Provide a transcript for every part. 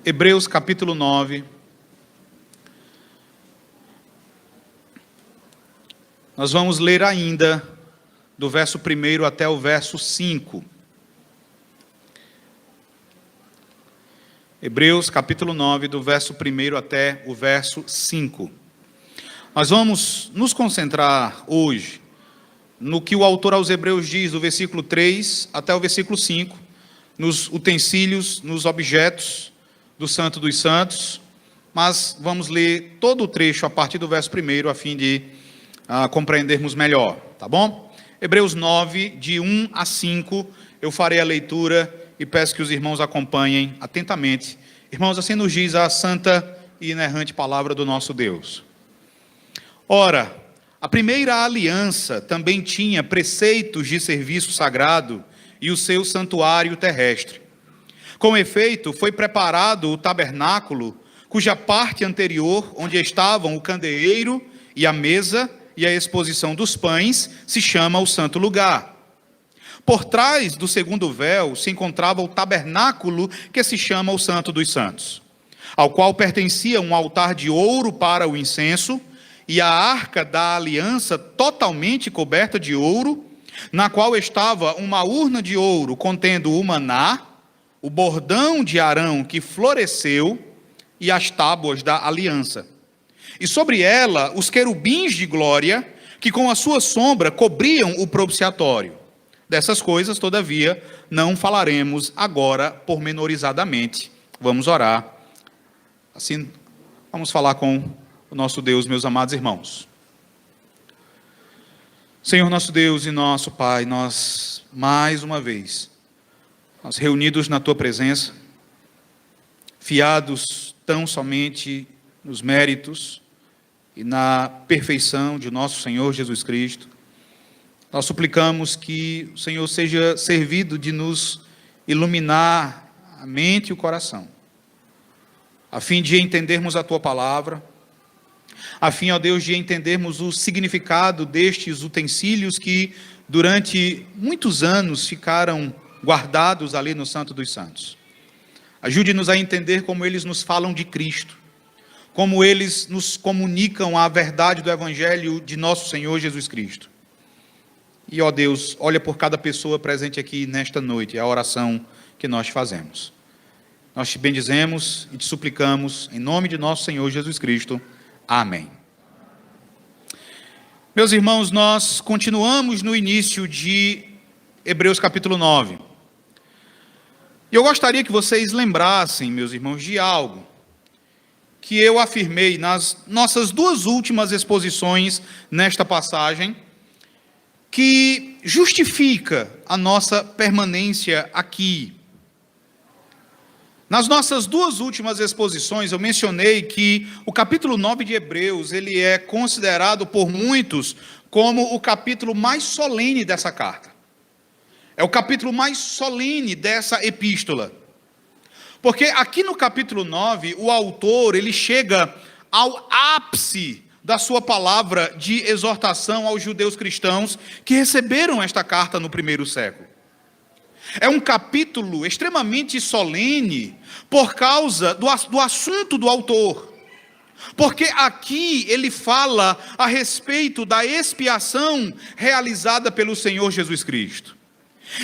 Hebreus capítulo 9. Nós vamos ler ainda do verso 1 até o verso 5. Hebreus capítulo 9, do verso 1 até o verso 5. Nós vamos nos concentrar hoje no que o autor aos Hebreus diz, do versículo 3 até o versículo 5, nos utensílios, nos objetos do Santo dos Santos, mas vamos ler todo o trecho a partir do verso 1, a fim de compreendermos melhor, tá bom? Hebreus 9, de 1 a 5, eu farei a leitura e peço que os irmãos acompanhem atentamente. Irmãos, assim nos diz a santa e inerrante palavra do nosso Deus. Ora, a primeira aliança também tinha preceitos de serviço sagrado e o seu santuário terrestre. Com efeito, foi preparado o tabernáculo, cuja parte anterior, onde estavam o candeeiro e a mesa e a exposição dos pães, se chama o santo lugar. Por trás do segundo véu se encontrava o tabernáculo, que se chama o Santo dos Santos, ao qual pertencia um altar de ouro para o incenso, e a arca da aliança totalmente coberta de ouro, na qual estava uma urna de ouro contendo o maná, o bordão de Arão que floresceu e as tábuas da aliança. E sobre ela os querubins de glória, que com a sua sombra cobriam o propiciatório. Dessas coisas, todavia, não falaremos agora pormenorizadamente. Vamos orar. Assim, vamos falar com o nosso Deus, meus amados irmãos. Senhor nosso Deus e nosso Pai, nós, mais uma vez, nós reunidos na Tua presença, fiados tão somente nos méritos e na perfeição de nosso Senhor Jesus Cristo, nós suplicamos que o Senhor seja servido de nos iluminar a mente e o coração, a fim de entendermos a Tua palavra, a fim, ó Deus, de entendermos o significado destes utensílios que durante muitos anos ficaram guardados ali no Santo dos Santos. Ajude-nos a entender como eles nos falam de Cristo, como eles nos comunicam a verdade do Evangelho de nosso Senhor Jesus Cristo. E, ó Deus, olha por cada pessoa presente aqui nesta noite, é a oração que nós fazemos. Nós te bendizemos e te suplicamos, em nome de nosso Senhor Jesus Cristo. Amém. Meus irmãos, nós continuamos no início de Hebreus capítulo 9. E eu gostaria que vocês lembrassem, meus irmãos, de algo que eu afirmei nas nossas duas últimas exposições nesta passagem, que justifica a nossa permanência aqui. Nas nossas duas últimas exposições, eu mencionei que o capítulo 9 de Hebreus, ele é considerado por muitos como o capítulo mais solene dessa carta. É o capítulo mais solene dessa epístola. Porque aqui no capítulo 9, o autor, ele chega ao ápice da sua palavra de exortação aos judeus cristãos que receberam esta carta no primeiro século. É um capítulo extremamente solene por causa do assunto do autor. Porque aqui ele fala a respeito da expiação realizada pelo Senhor Jesus Cristo.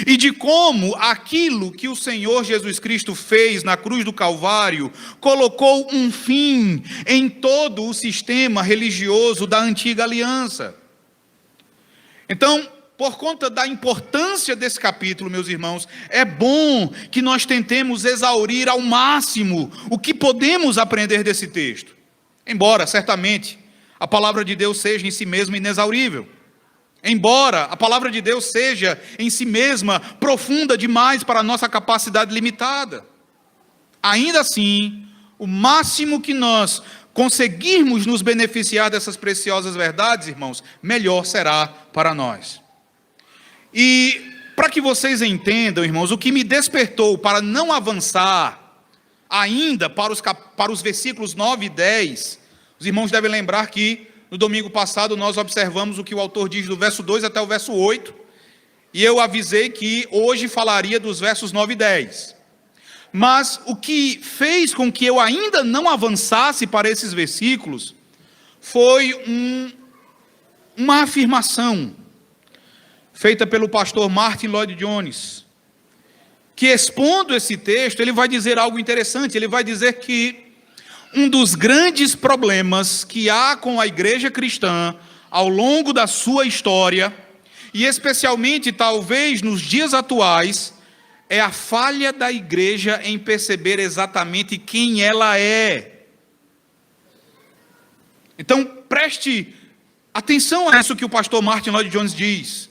E de como aquilo que o Senhor Jesus Cristo fez na cruz do Calvário colocou um fim em todo o sistema religioso da antiga aliança. Então, por conta da importância desse capítulo, meus irmãos, é bom que nós tentemos exaurir ao máximo o que podemos aprender desse texto. Embora, certamente, a palavra de Deus seja em si mesma inexaurível. Embora a palavra de Deus seja em si mesma profunda demais para a nossa capacidade limitada. Ainda assim, o máximo que nós conseguirmos nos beneficiar dessas preciosas verdades, irmãos, melhor será para nós. E para que vocês entendam, irmãos, o que me despertou para não avançar ainda para os versículos 9 e 10, os irmãos devem lembrar que no domingo passado nós observamos o que o autor diz do verso 2 até o verso 8, e eu avisei que hoje falaria dos versos 9 e 10. Mas o que fez com que eu ainda não avançasse para esses versículos foi uma afirmação feita pelo pastor Martin Lloyd-Jones, que, expondo esse texto, ele vai dizer algo interessante. Ele vai dizer que um dos grandes problemas que há com a igreja cristã ao longo da sua história, e especialmente talvez nos dias atuais, é a falha da igreja em perceber exatamente quem ela é. Então, preste atenção a isso que o pastor Martin Lloyd-Jones diz.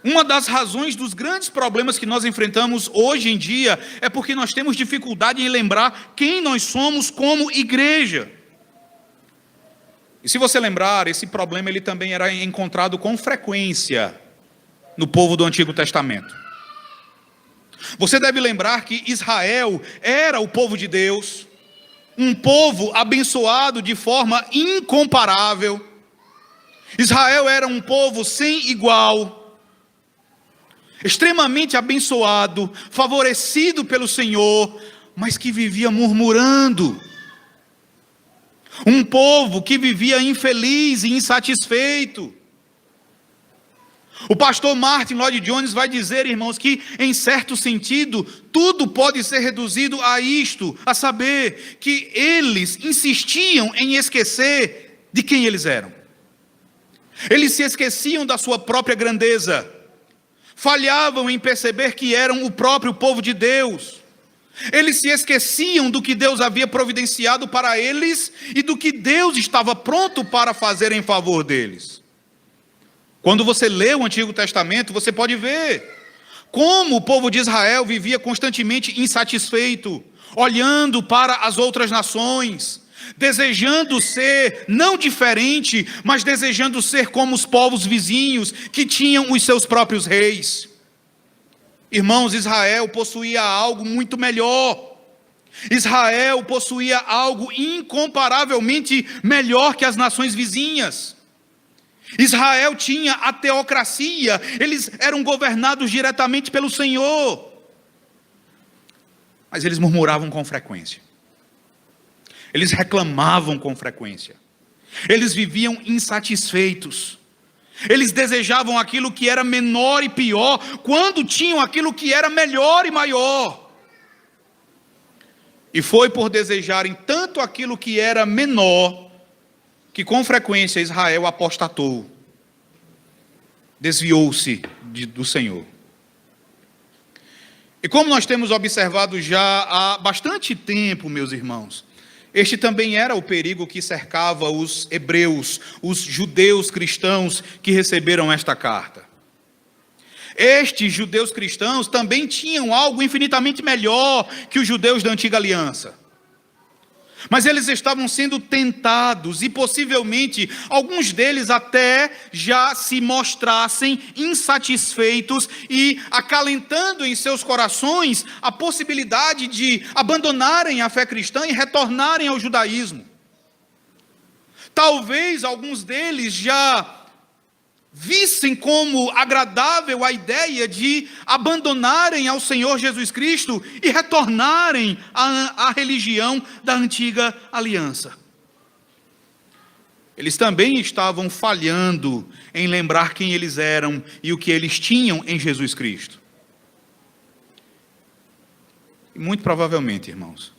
Uma das razões dos grandes problemas que nós enfrentamos hoje em dia é porque nós temos dificuldade em lembrar quem nós somos como igreja. E se você lembrar, esse problema ele também era encontrado com frequência no povo do Antigo Testamento. Você deve lembrar que Israel era o povo de Deus, um povo abençoado de forma incomparável. Israel era um povo sem igual, extremamente abençoado, favorecido pelo Senhor, mas que vivia murmurando. Um povo que vivia infeliz e insatisfeito. O pastor Martin Lloyd-Jones vai dizer, irmãos, que em certo sentido, tudo pode ser reduzido a isto, a saber, que eles insistiam em esquecer de quem eles eram. Eles se esqueciam da sua própria grandeza, falhavam em perceber que eram o próprio povo de Deus. Eles se esqueciam do que Deus havia providenciado para eles e do que Deus estava pronto para fazer em favor deles. Quando você lê o Antigo Testamento, você pode ver como o povo de Israel vivia constantemente insatisfeito, olhando para as outras nações, desejando ser não diferente, mas desejando ser como os povos vizinhos que tinham os seus próprios reis. Irmãos, Israel possuía algo muito melhor. Israel possuía algo incomparavelmente melhor que as nações vizinhas. Israel tinha a teocracia, eles eram governados diretamente pelo Senhor. Mas eles murmuravam com frequência. Eles reclamavam com frequência. Eles viviam insatisfeitos. Eles desejavam aquilo que era menor e pior, quando tinham aquilo que era melhor e maior. E foi por desejarem tanto aquilo que era menor, que com frequência Israel apostatou, desviou-se do Senhor. E como nós temos observado já há bastante tempo, meus irmãos, este também era o perigo que cercava os hebreus, os judeus cristãos que receberam esta carta. Estes judeus cristãos também tinham algo infinitamente melhor que os judeus da antiga aliança. Mas eles estavam sendo tentados e possivelmente alguns deles até já se mostrassem insatisfeitos e acalentando em seus corações a possibilidade de abandonarem a fé cristã e retornarem ao judaísmo. Talvez alguns deles já vissem como agradável a ideia de abandonarem ao Senhor Jesus Cristo e retornarem à religião da antiga aliança. Eles também estavam falhando em lembrar quem eles eram e o que eles tinham em Jesus Cristo. E muito provavelmente, irmãos,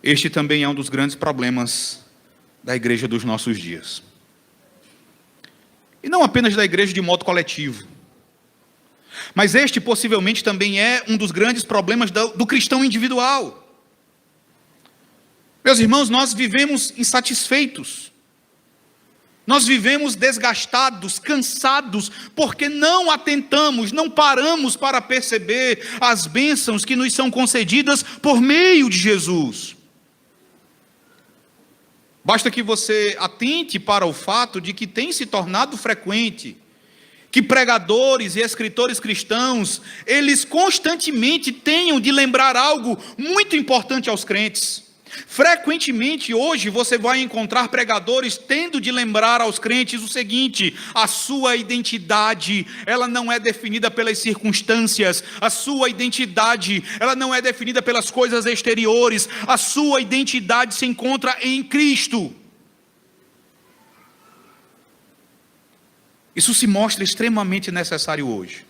este também é um dos grandes problemas da igreja dos nossos dias. E não apenas da igreja de modo coletivo. Mas este possivelmente também é um dos grandes problemas do cristão individual. Meus irmãos, nós vivemos insatisfeitos. Nós vivemos desgastados, cansados, porque não atentamos, não paramos para perceber as bênçãos que nos são concedidas por meio de Jesus. Basta que você atente para o fato de que tem se tornado frequente que pregadores e escritores cristãos, eles constantemente tenham de lembrar algo muito importante aos crentes. Frequentemente hoje você vai encontrar pregadores tendo de lembrar aos crentes o seguinte: a sua identidade, ela não é definida pelas circunstâncias, a sua identidade, ela não é definida pelas coisas exteriores, a sua identidade se encontra em Cristo. Isso se mostra extremamente necessário hoje.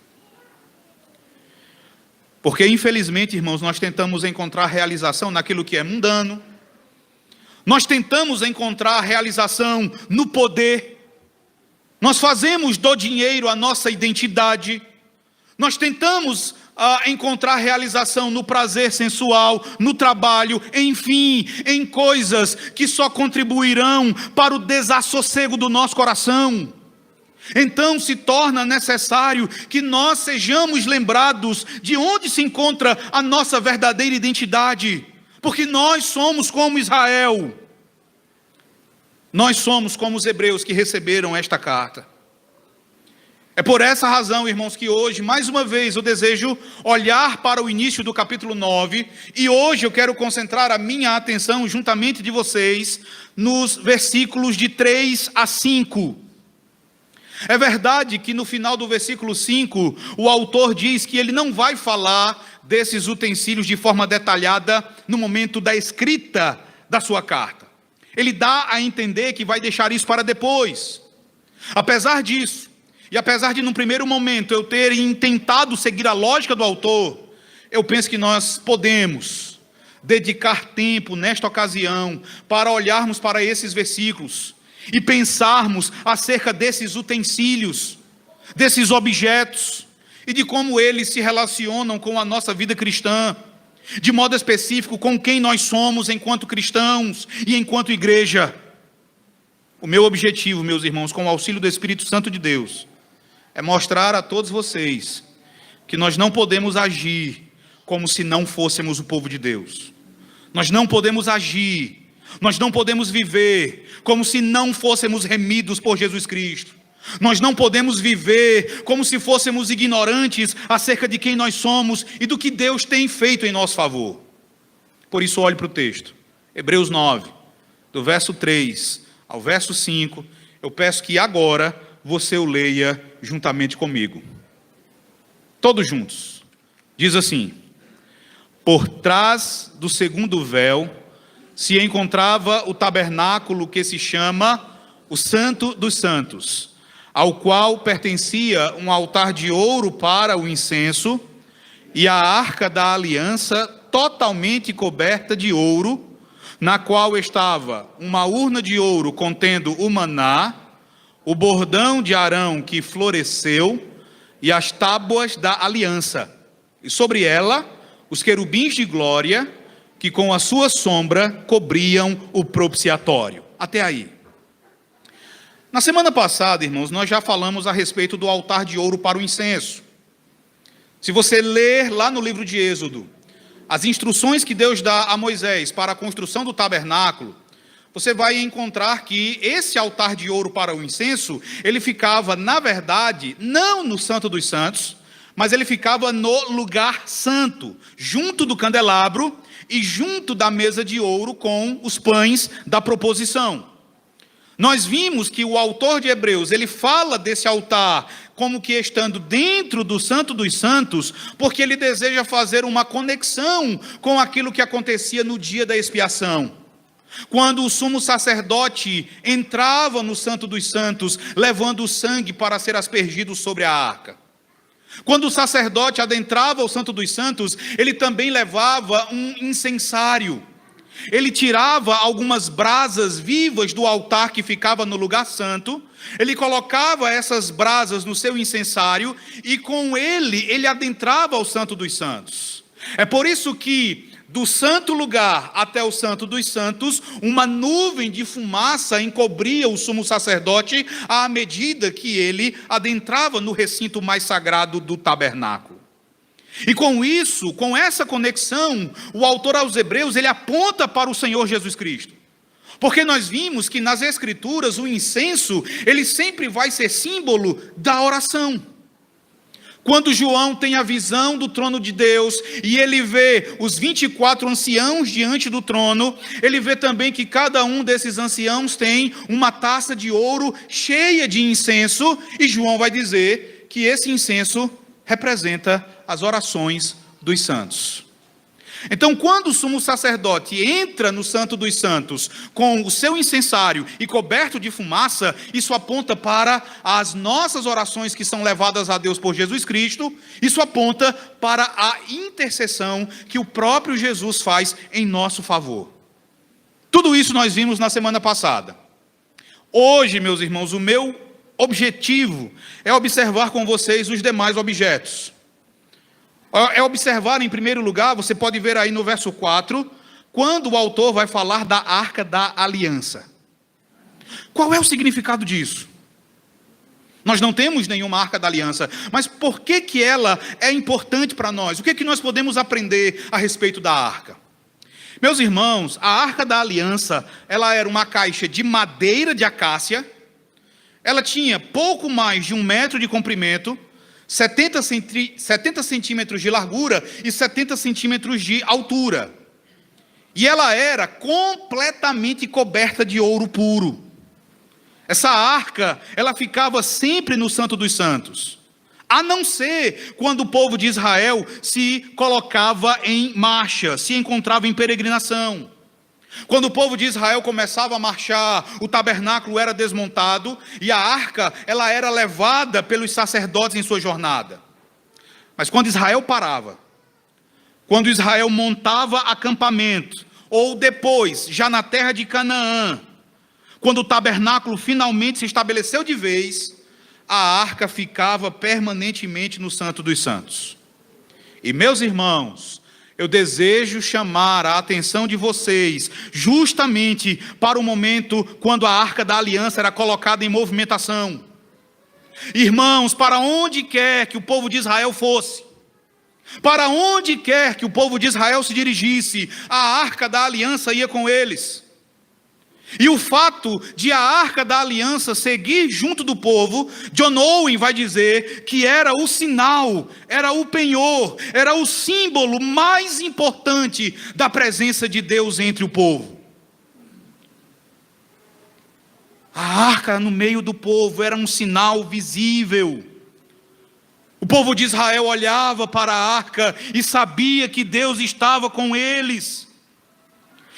Porque, infelizmente, irmãos, nós tentamos encontrar realização naquilo que é mundano. Nós tentamos encontrar realização no poder. Nós fazemos do dinheiro a nossa identidade. Nós tentamos encontrar realização no prazer sensual, no trabalho, enfim, em coisas que só contribuirão para o desassossego do nosso coração. Então se torna necessário que nós sejamos lembrados de onde se encontra a nossa verdadeira identidade, porque nós somos como Israel, nós somos como os hebreus que receberam esta carta. É por essa razão, irmãos, que hoje, mais uma vez, eu desejo olhar para o início do capítulo 9, e hoje eu quero concentrar a minha atenção, juntamente de vocês, nos versículos de 3 a 5. É verdade que no final do versículo 5, o autor diz que ele não vai falar desses utensílios de forma detalhada no momento da escrita da sua carta. Ele dá a entender que vai deixar isso para depois. Apesar disso, e apesar de num primeiro momento eu ter tentado seguir a lógica do autor, eu penso que nós podemos dedicar tempo nesta ocasião para olharmos para esses versículos e pensarmos acerca desses utensílios, desses objetos, e de como eles se relacionam com a nossa vida cristã, de modo específico com quem nós somos enquanto cristãos e enquanto igreja. O meu objetivo, meus irmãos, com o auxílio do Espírito Santo de Deus, é mostrar a todos vocês que nós não podemos agir como se não fôssemos o povo de Deus. Nós não podemos agir, nós não podemos viver como se não fôssemos remidos por Jesus Cristo. Nós não podemos viver como se fôssemos ignorantes acerca de quem nós somos e do que Deus tem feito em nosso favor. Por isso, olhe para o texto. Hebreus 9, do verso 3 ao verso 5. Eu peço que agora você o leia juntamente comigo. Todos juntos. Diz assim: por trás do segundo véu se encontrava o tabernáculo que se chama o Santo dos Santos, ao qual pertencia um altar de ouro para o incenso e a arca da aliança totalmente coberta de ouro, na qual estava uma urna de ouro contendo o maná, o bordão de Arão que floresceu e as tábuas da aliança, e sobre ela os querubins de glória que com a sua sombra cobriam o propiciatório. Até aí. Na semana passada, irmãos, nós já falamos a respeito do altar de ouro para o incenso. Se você ler lá no livro de Êxodo, as instruções que Deus dá a Moisés para a construção do tabernáculo, você vai encontrar que esse altar de ouro para o incenso, ele ficava, na verdade, não no Santo dos Santos, mas ele ficava no lugar santo, junto do candelabro e junto da mesa de ouro com os pães da proposição. Nós vimos que o autor de Hebreus, ele fala desse altar como que estando dentro do Santo dos Santos, porque ele deseja fazer uma conexão com aquilo que acontecia no dia da expiação. Quando o sumo sacerdote entrava no Santo dos Santos, levando o sangue para ser aspergido sobre a arca. Quando o sacerdote adentrava o Santo dos Santos, ele também levava um incensário. Ele tirava algumas brasas vivas do altar que ficava no lugar santo, ele colocava essas brasas no seu incensário e com ele adentrava o Santo dos Santos. É por isso que do santo lugar até o Santo dos Santos, uma nuvem de fumaça encobria o sumo sacerdote à medida que ele adentrava no recinto mais sagrado do tabernáculo. E com isso, com essa conexão, o autor aos Hebreus, ele aponta para o Senhor Jesus Cristo. Porque nós vimos que nas Escrituras o incenso, ele sempre vai ser símbolo da oração. Quando João tem a visão do trono de Deus e ele vê os 24 anciãos diante do trono, ele vê também que cada um desses anciãos tem uma taça de ouro cheia de incenso, e João vai dizer que esse incenso representa as orações dos santos. Então, quando o sumo sacerdote entra no Santo dos Santos com o seu incensário e coberto de fumaça, isso aponta para as nossas orações que são levadas a Deus por Jesus Cristo, isso aponta para a intercessão que o próprio Jesus faz em nosso favor. Tudo isso nós vimos na semana passada. Hoje, meus irmãos, o meu objetivo é observar com vocês os demais objetos. É observar, em primeiro lugar, você pode ver aí no verso 4, quando o autor vai falar da Arca da Aliança. Qual é o significado disso? Nós não temos nenhuma Arca da Aliança, mas por que ela é importante para nós? O que nós podemos aprender a respeito da Arca? Meus irmãos, a Arca da Aliança, ela era uma caixa de madeira de acácia, ela tinha pouco mais de 1 metro de comprimento, 70 centímetros de largura e 70 centímetros de altura. E ela era completamente coberta de ouro puro. Essa arca, ela ficava sempre no Santo dos Santos, a não ser quando o povo de Israel se colocava em marcha, se encontrava em peregrinação. Quando o povo de Israel começava a marchar, o tabernáculo era desmontado e a arca, ela era levada pelos sacerdotes em sua jornada. Mas quando Israel parava, quando Israel montava acampamento, ou depois, já na terra de Canaã, quando o tabernáculo finalmente se estabeleceu de vez, a arca ficava permanentemente no Santo dos Santos. E meus irmãos, eu desejo chamar a atenção de vocês justamente para o momento quando a Arca da Aliança era colocada em movimentação. Irmãos, para onde quer que o povo de Israel fosse, para onde quer que o povo de Israel se dirigisse, a Arca da Aliança ia com eles. E o fato de a Arca da Aliança seguir junto do povo, John Owen vai dizer que era o sinal, era o penhor, era o símbolo mais importante da presença de Deus entre o povo. A arca no meio do povo era um sinal visível. O povo de Israel olhava para a arca e sabia que Deus estava com eles.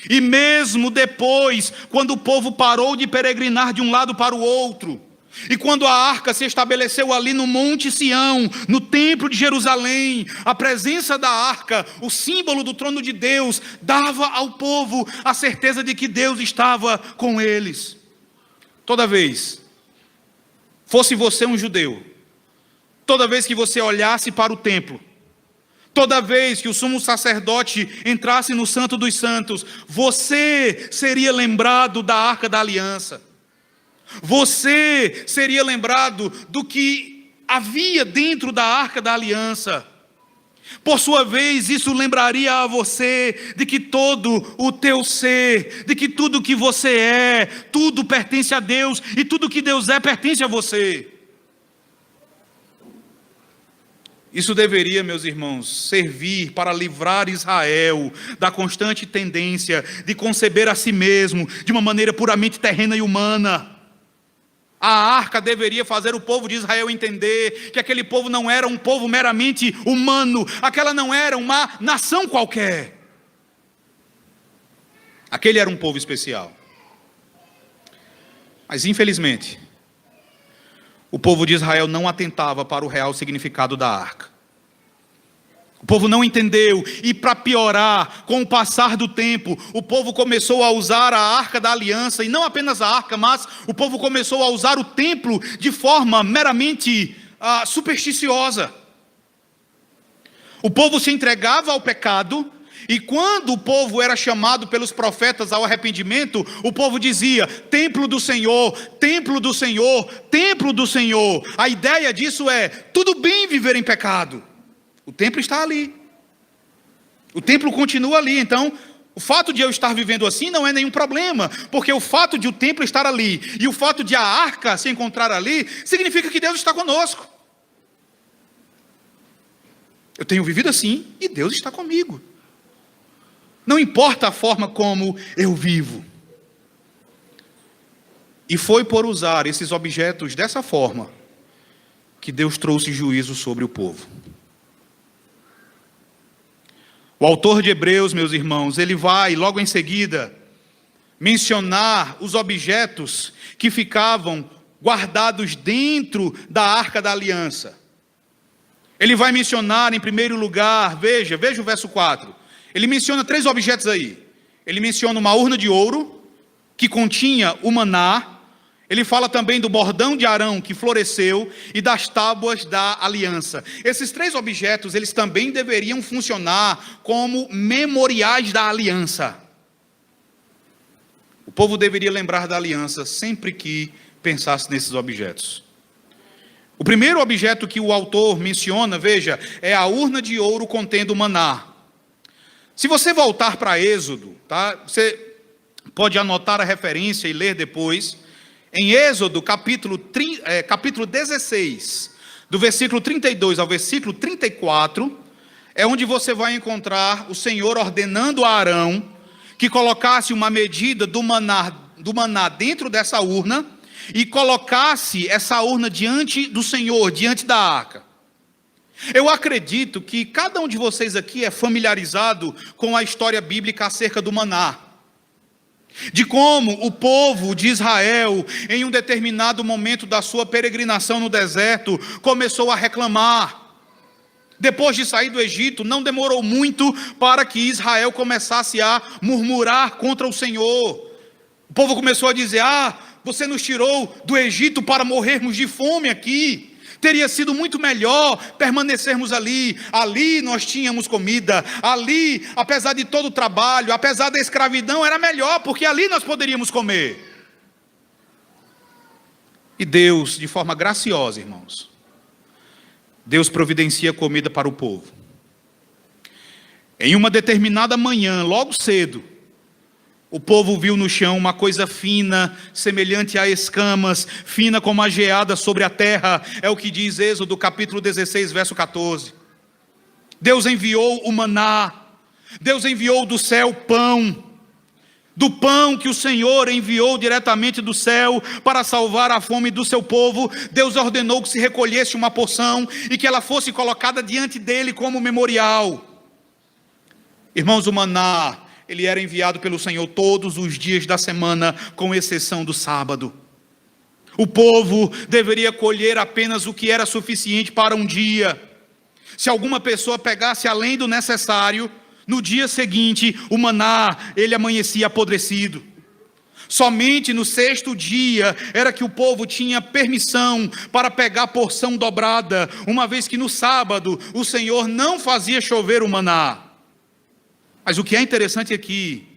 E mesmo depois, quando o povo parou de peregrinar de um lado para o outro, e quando a arca se estabeleceu ali no Monte Sião, no templo de Jerusalém, a presença da arca, o símbolo do trono de Deus, dava ao povo a certeza de que Deus estava com eles. Toda vez, fosse você um judeu, toda vez que você olhasse para o templo, toda vez que o sumo sacerdote entrasse no Santo dos Santos, você seria lembrado da Arca da Aliança. Você seria lembrado do que havia dentro da Arca da Aliança. Por sua vez, isso lembraria a você de que todo o teu ser, de que tudo que você é, tudo pertence a Deus, e tudo que Deus é pertence a você. Isso deveria, meus irmãos, servir para livrar Israel da constante tendência de conceber a si mesmo de uma maneira puramente terrena e humana. A arca deveria fazer o povo de Israel entender que aquele povo não era um povo meramente humano, aquela não era uma nação qualquer. Aquele era um povo especial. Mas infelizmente, o povo de Israel não atentava para o real significado da arca. O povo não entendeu, e para piorar, com o passar do tempo, o povo começou a usar a Arca da Aliança, e não apenas a arca, mas o povo começou a usar o templo de forma meramente supersticiosa. O povo se entregava ao pecado, e quando o povo era chamado pelos profetas ao arrependimento, o povo dizia: templo do Senhor, templo do Senhor, templo do Senhor. A ideia disso é: tudo bem viver em pecado, o templo está ali, o templo continua ali. Então, o fato de eu estar vivendo assim não é nenhum problema, porque o fato de o templo estar ali e o fato de a arca se encontrar ali significa que Deus está conosco. Eu tenho vivido assim e Deus está comigo. Não importa a forma como eu vivo. E foi por usar esses objetos dessa forma que Deus trouxe juízo sobre o povo. O autor de Hebreus, meus irmãos, ele vai logo em seguida mencionar os objetos que ficavam guardados dentro da Arca da Aliança. Ele vai mencionar em primeiro lugar, veja o verso 4. Ele menciona 3 objetos aí. Ele menciona uma urna de ouro, que continha o maná. Ele fala também do bordão de Arão, que floresceu, e das tábuas da aliança. Esses 3 objetos, eles também deveriam funcionar como memoriais da aliança. O povo deveria lembrar da aliança sempre que pensasse nesses objetos. O primeiro objeto que o autor menciona, veja, é a urna de ouro contendo o maná. Se você voltar para Êxodo, tá? Você pode anotar a referência e ler depois. Em Êxodo, capítulo 16, do versículo 32 ao versículo 34, é onde você vai encontrar o Senhor ordenando a Arão que colocasse uma medida do maná dentro dessa urna e colocasse essa urna diante do Senhor, diante da arca. Eu acredito que cada um de vocês aqui é familiarizado com a história bíblica acerca do maná. De como o povo de Israel, em um determinado momento da sua peregrinação no deserto, começou a reclamar. Depois de sair do Egito, não demorou muito para que Israel começasse a murmurar contra o Senhor. O povo começou a dizer: você nos tirou do Egito para morrermos de fome aqui. Teria sido muito melhor permanecermos ali. Ali nós tínhamos comida. Ali, apesar de todo o trabalho, apesar da escravidão, era melhor, porque ali nós poderíamos comer. E Deus, de forma graciosa, irmãos, Deus providencia comida para o povo. Em uma determinada manhã, logo cedo, o povo viu no chão uma coisa fina, semelhante a escamas, fina como a geada sobre a terra. É o que diz Êxodo capítulo 16, verso 14. Deus enviou o maná. Deus enviou do céu pão. Do pão que o Senhor enviou diretamente do céu para salvar a fome do seu povo, Deus ordenou que se recolhesse uma porção e que ela fosse colocada diante dele como memorial. Irmãos, o maná, ele era enviado pelo Senhor todos os dias da semana, com exceção do sábado. O povo deveria colher apenas o que era suficiente para um dia. Se alguma pessoa pegasse além do necessário, no dia seguinte, o maná, ele amanhecia apodrecido. Somente no 6º dia era que o povo tinha permissão para pegar a porção dobrada, uma vez que no sábado o Senhor não fazia chover o maná. Mas o que é interessante aqui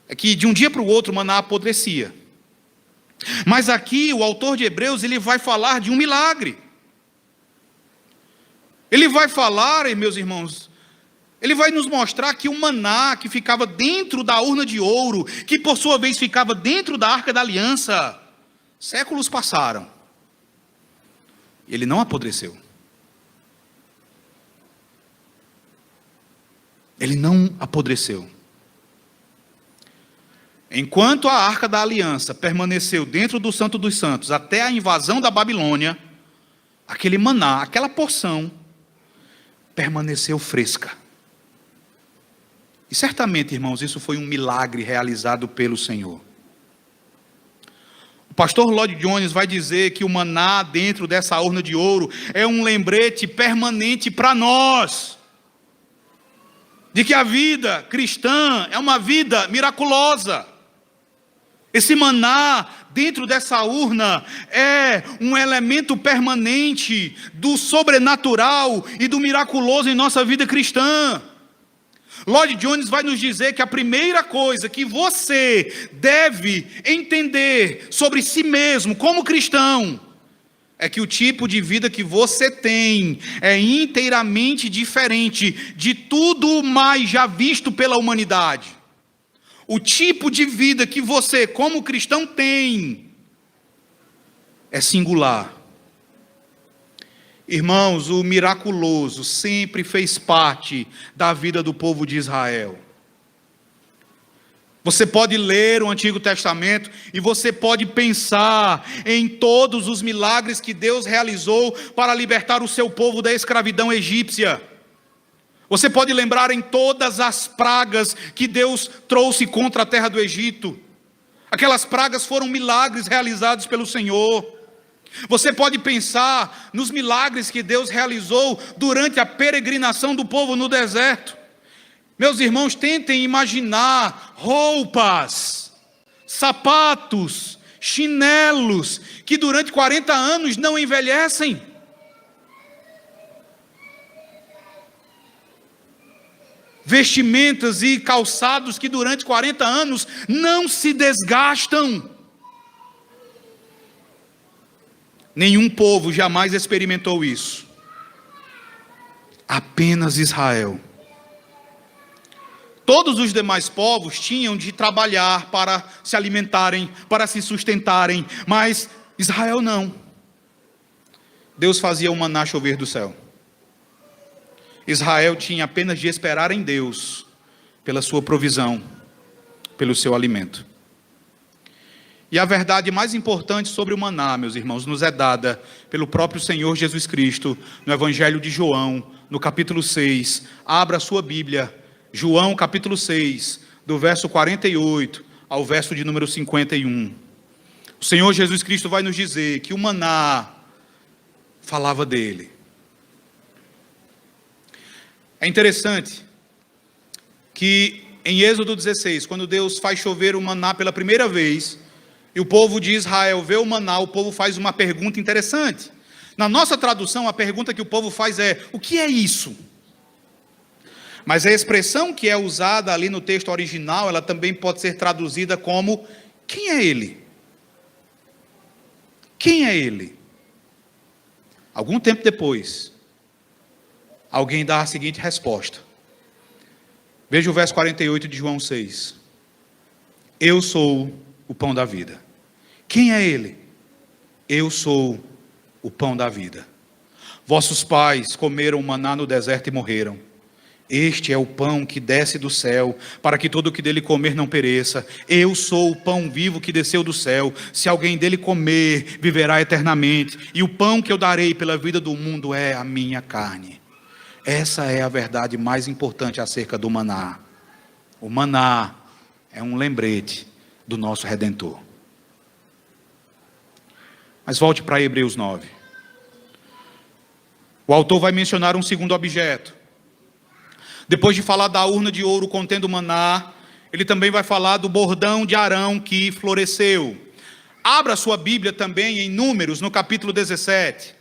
é que de um dia para o outro o maná apodrecia. Mas aqui o autor de Hebreus, ele vai falar de um milagre. Ele vai falar, meus irmãos, ele vai nos mostrar que o maná que ficava dentro da urna de ouro, que por sua vez ficava dentro da Arca da Aliança, séculos passaram, ele não apodreceu. Ele não apodreceu. Enquanto a Arca da Aliança permaneceu dentro do Santo dos Santos até a invasão da Babilônia, aquele maná, aquela porção, permaneceu fresca. E certamente, irmãos, isso foi um milagre realizado pelo Senhor. O pastor Lloyd Jones vai dizer que o maná dentro dessa urna de ouro é um lembrete permanente para nós, de que a vida cristã é uma vida miraculosa. Esse maná dentro dessa urna é um elemento permanente do sobrenatural e do miraculoso em nossa vida cristã. Lloyd Jones vai nos dizer que a primeira coisa que você deve entender sobre si mesmo como cristão é que o tipo de vida que você tem é inteiramente diferente de tudo mais já visto pela humanidade. O tipo de vida que você como cristão tem é singular. Irmãos, o miraculoso sempre fez parte da vida do povo de Israel. Você pode ler o Antigo Testamento e você pode pensar em todos os milagres que Deus realizou para libertar o seu povo da escravidão egípcia. Você pode lembrar em todas as pragas que Deus trouxe contra a terra do Egito. Aquelas pragas foram milagres realizados pelo Senhor. Você pode pensar nos milagres que Deus realizou durante a peregrinação do povo no deserto. Meus irmãos, tentem imaginar roupas, sapatos, chinelos, que durante 40 anos não envelhecem. Vestimentas e calçados que durante 40 anos não se desgastam. Nenhum povo jamais experimentou isso. Apenas Israel. Todos os demais povos tinham de trabalhar para se alimentarem, para se sustentarem, mas Israel não. Deus fazia o maná chover do céu. Israel tinha apenas de esperar em Deus, pela sua provisão, pelo seu alimento. E a verdade mais importante sobre o maná, meus irmãos, nos é dada pelo próprio Senhor Jesus Cristo, no Evangelho de João, no capítulo 6. Abra a sua Bíblia, João capítulo 6, do verso 48 ao verso de número 51. O Senhor Jesus Cristo vai nos dizer que o maná falava dele. É interessante que em Êxodo 16, quando Deus faz chover o maná pela primeira vez, e o povo de Israel vê o maná, o povo faz uma pergunta interessante. Na nossa tradução, a pergunta que o povo faz é: o que é isso? Mas a expressão que é usada ali no texto original, ela também pode ser traduzida como: quem é ele? Quem é ele? Algum tempo depois, alguém dá a seguinte resposta. Veja o verso 48 de João 6. Eu sou o pão da vida. Quem é ele? Eu sou o pão da vida. Vossos pais comeram maná no deserto e morreram. Este é o pão que desce do céu, para que todo o que dele comer não pereça. Eu sou o pão vivo que desceu do céu. Se alguém dele comer, viverá eternamente. E o pão que eu darei pela vida do mundo é a minha carne. Essa é a verdade mais importante acerca do maná. O maná é um lembrete do nosso Redentor. Mas volte para Hebreus 9. O autor vai mencionar um segundo objeto. Depois de falar da urna de ouro contendo maná, ele também vai falar do bordão de Arão que floresceu. Abra sua Bíblia também em Números, no capítulo 17.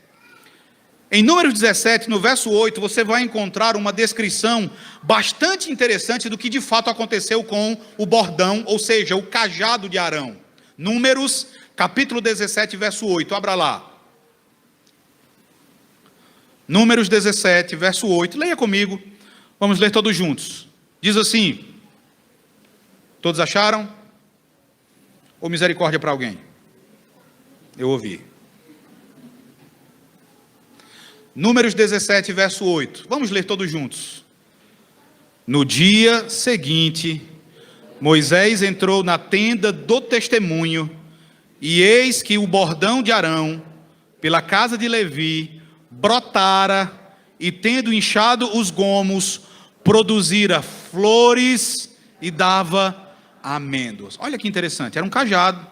Em Números 17, no verso 8, você vai encontrar uma descrição bastante interessante do que de fato aconteceu com o bordão, ou seja, o cajado de Arão. Números, capítulo 17, verso 8, abra lá. Números 17, verso 8, leia comigo, vamos ler todos juntos. Diz assim: todos acharam? Ou misericórdia para alguém? Eu ouvi. Números 17, verso 8. Vamos ler todos juntos. No dia seguinte, Moisés entrou na tenda do testemunho, e eis que o bordão de Arão, pela casa de Levi, brotara, e tendo inchado os gomos, produzira flores e dava amêndoas. Olha que interessante, era um cajado,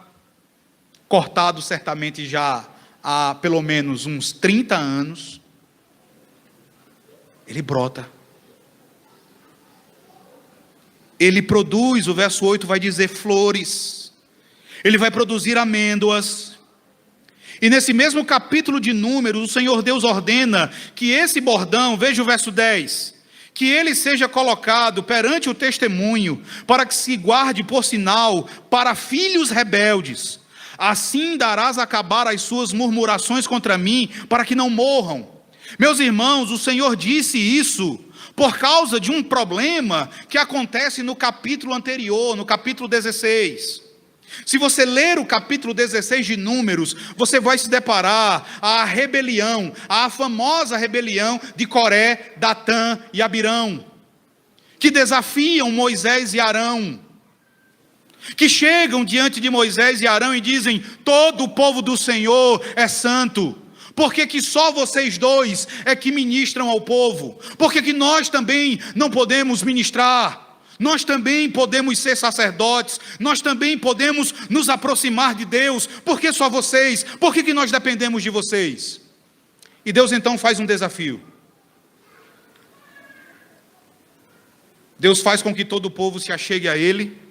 cortado certamente já há pelo menos uns 30 anos. Ele brota. Ele produz, o verso 8 vai dizer flores. Ele vai produzir amêndoas. E nesse mesmo capítulo de Números, o Senhor Deus ordena que esse bordão, veja o verso 10, que ele seja colocado perante o testemunho, para que se guarde por sinal para filhos rebeldes. Assim darás a acabar as suas murmurações contra mim, para que não morram. Meus irmãos, o Senhor disse isso por causa de um problema que acontece no capítulo anterior, no capítulo 16. Se você ler o capítulo 16 de Números, você vai se deparar à rebelião, à famosa rebelião de Coré, Datã e Abirão, que desafiam Moisés e Arão, que chegam diante de Moisés e Arão e dizem: todo o povo do Senhor é santo. Por que só vocês dois é que ministram ao povo? Por que nós também não podemos ministrar? Nós também podemos ser sacerdotes, nós também podemos nos aproximar de Deus. Por que só vocês? Por que nós dependemos de vocês? E Deus então faz um desafio. Deus faz com que todo o povo se achegue a Ele.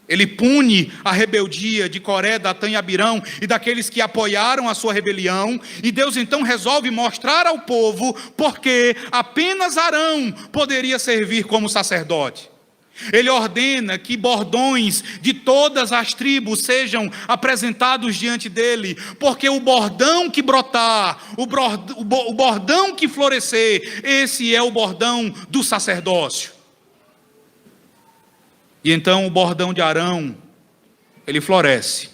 Ele pune a rebeldia de Coré, Datã e Abirão e daqueles que apoiaram a sua rebelião. E Deus então resolve mostrar ao povo porque apenas Arão poderia servir como sacerdote. Ele ordena que bordões de todas as tribos sejam apresentados diante dele, porque o bordão que brotar, o bordão que florescer, esse é o bordão do sacerdócio. E então o bordão de Arão, ele floresce.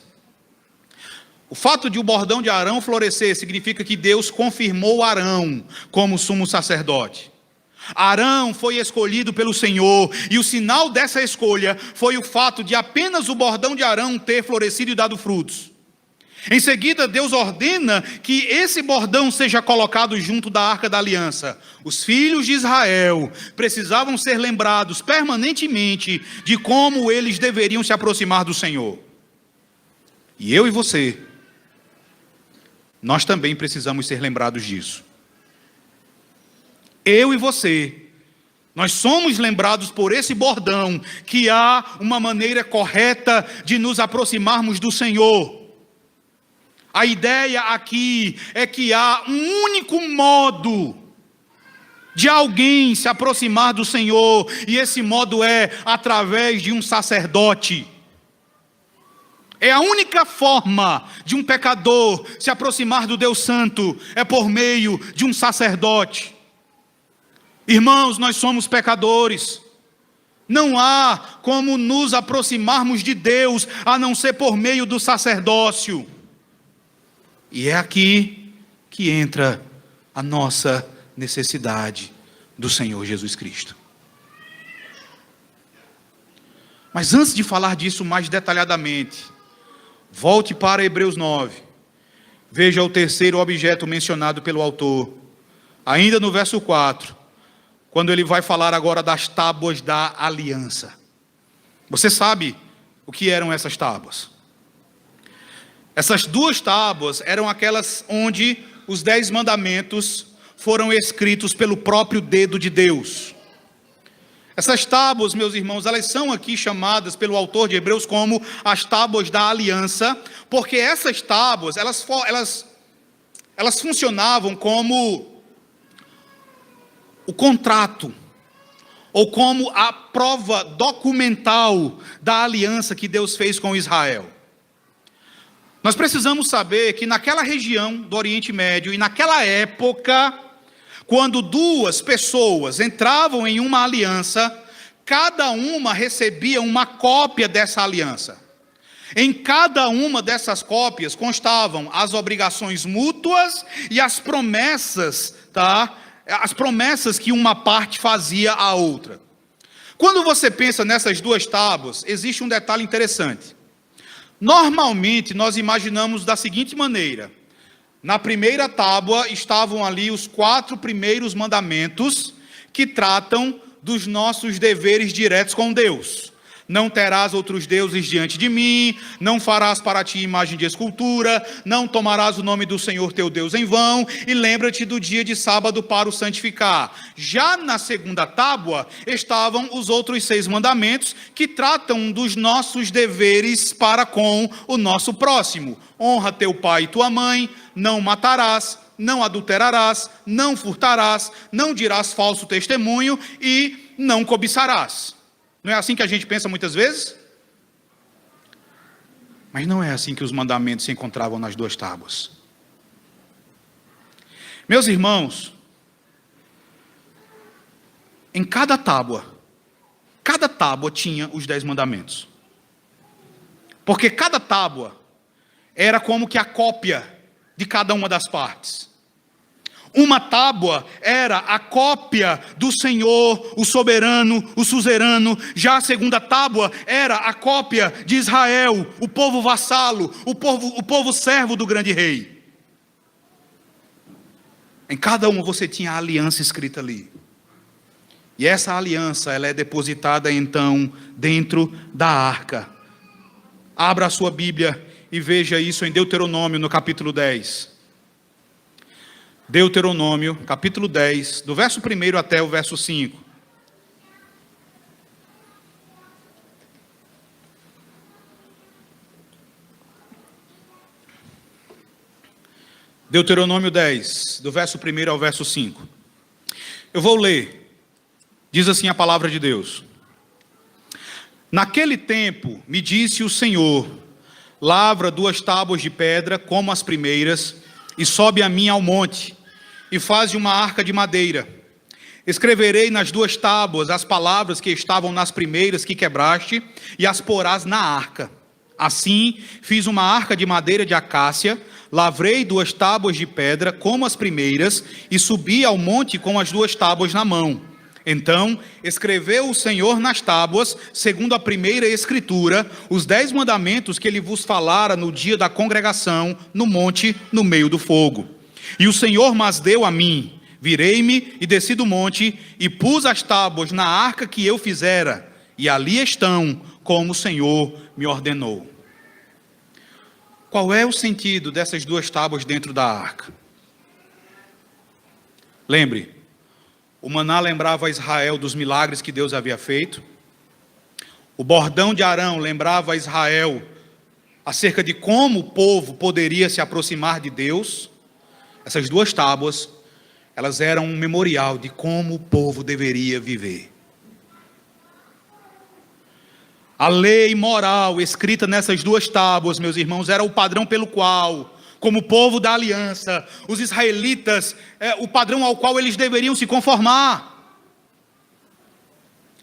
O fato de o bordão de Arão florescer significa que Deus confirmou Arão como sumo sacerdote. Arão foi escolhido pelo Senhor, e o sinal dessa escolha foi o fato de apenas o bordão de Arão ter florescido e dado frutos. Em seguida, Deus ordena que esse bordão seja colocado junto da Arca da Aliança. Os filhos de Israel precisavam ser lembrados permanentemente de como eles deveriam se aproximar do Senhor. E eu e você, nós também precisamos ser lembrados disso. Eu e você, nós somos lembrados por esse bordão que há uma maneira correta de nos aproximarmos do Senhor. A ideia aqui é que há um único modo de alguém se aproximar do Senhor, e esse modo é através de um sacerdote. É a única forma de um pecador se aproximar do Deus Santo, é por meio de um sacerdote. Irmãos, nós somos pecadores. Não há como nos aproximarmos de Deus a não ser por meio do sacerdócio. E é aqui que entra a nossa necessidade do Senhor Jesus Cristo. Mas antes de falar disso mais detalhadamente, volte para Hebreus 9. Veja o terceiro objeto mencionado pelo autor. Ainda no verso 4, quando ele vai falar agora das tábuas da aliança. Você sabe o que eram essas tábuas? Essas duas tábuas eram aquelas onde os 10 mandamentos foram escritos pelo próprio dedo de Deus. Essas tábuas, meus irmãos, elas são aqui chamadas pelo autor de Hebreus como as tábuas da aliança, porque essas tábuas, elas funcionavam como o contrato, ou como a prova documental da aliança que Deus fez com Israel. Nós precisamos saber que naquela região do Oriente Médio e naquela época, quando duas pessoas entravam em uma aliança, cada uma recebia uma cópia dessa aliança. Em cada uma dessas cópias constavam as obrigações mútuas e as promessas, as promessas que uma parte fazia à outra. Quando você pensa nessas duas tábuas, existe um detalhe interessante. Normalmente nós imaginamos da seguinte maneira: na primeira tábua estavam ali os 4 primeiros mandamentos que tratam dos nossos deveres diretos com Deus. Não terás outros deuses diante de mim, não farás para ti imagem de escultura, não tomarás o nome do Senhor teu Deus em vão, e lembra-te do dia de sábado para o santificar. Já na segunda tábua estavam os outros 6 mandamentos que tratam dos nossos deveres para com o nosso próximo. Honra teu pai e tua mãe, não matarás, não adulterarás, não furtarás, não dirás falso testemunho e não cobiçarás. Não é assim que a gente pensa muitas vezes? Mas não é assim que os mandamentos se encontravam nas duas tábuas. Meus irmãos, em cada tábua tinha os 10 mandamentos. Porque cada tábua era como que a cópia de cada uma das partes. Uma tábua era a cópia do Senhor, o soberano, o suzerano. Já a segunda tábua era a cópia de Israel, o povo vassalo, o povo servo do grande rei. Em cada uma você tinha a aliança escrita ali. E essa aliança, ela é depositada então dentro da arca. Abra a sua Bíblia e veja isso em Deuteronômio, no capítulo 10. Deuteronômio, capítulo 10, do verso 1 até o verso 5. Deuteronômio 10, do verso 1 ao verso 5. Eu vou ler. Diz assim a palavra de Deus. Naquele tempo me disse o Senhor: lavra 2 tábuas de pedra como as primeiras, e sobe a mim ao monte, e faze uma arca de madeira. Escreverei nas 2 tábuas as palavras que estavam nas primeiras que quebraste, e as porás na arca. Assim fiz uma arca de madeira de acácia, lavrei 2 tábuas de pedra como as primeiras, e subi ao monte com as 2 tábuas na mão. Então escreveu o Senhor nas tábuas, segundo a primeira escritura, os 10 mandamentos que ele vos falara no dia da congregação, no monte, no meio do fogo. E o Senhor mas deu a mim. Virei-me e desci do monte, e pus as tábuas na arca que eu fizera, e ali estão, como o Senhor me ordenou. Qual é o sentido dessas 2 tábuas dentro da arca? Lembre, o maná lembrava a Israel dos milagres que Deus havia feito. O bordão de Arão lembrava a Israel acerca de como o povo poderia se aproximar de Deus. Essas 2 tábuas, elas eram um memorial de como o povo deveria viver. A lei moral escrita nessas 2 tábuas, meus irmãos, era o padrão pelo qual, como povo da aliança, os israelitas, o padrão ao qual eles deveriam se conformar.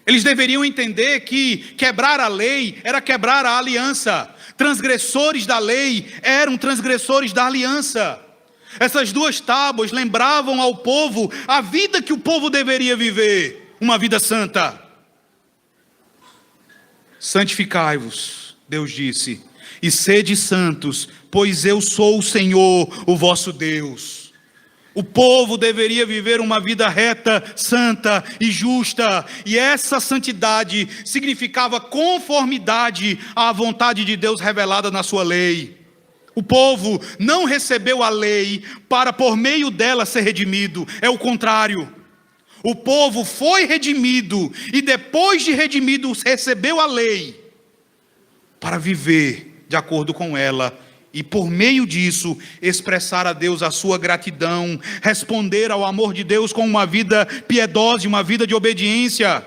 Eles deveriam entender que quebrar a lei era quebrar a aliança. Transgressores da lei eram transgressores da aliança. Essas 2 tábuas lembravam ao povo a vida que o povo deveria viver, uma vida santa. Santificai-vos, Deus disse, e sede santos, pois eu sou o Senhor, o vosso Deus. O povo deveria viver uma vida reta, santa e justa, e essa santidade significava conformidade à vontade de Deus revelada na sua lei. O povo não recebeu a lei para por meio dela ser redimido, é o contrário. O povo foi redimido e depois de redimido recebeu a lei para viver de acordo com ela e por meio disso expressar a Deus a sua gratidão, responder ao amor de Deus com uma vida piedosa, uma vida de obediência.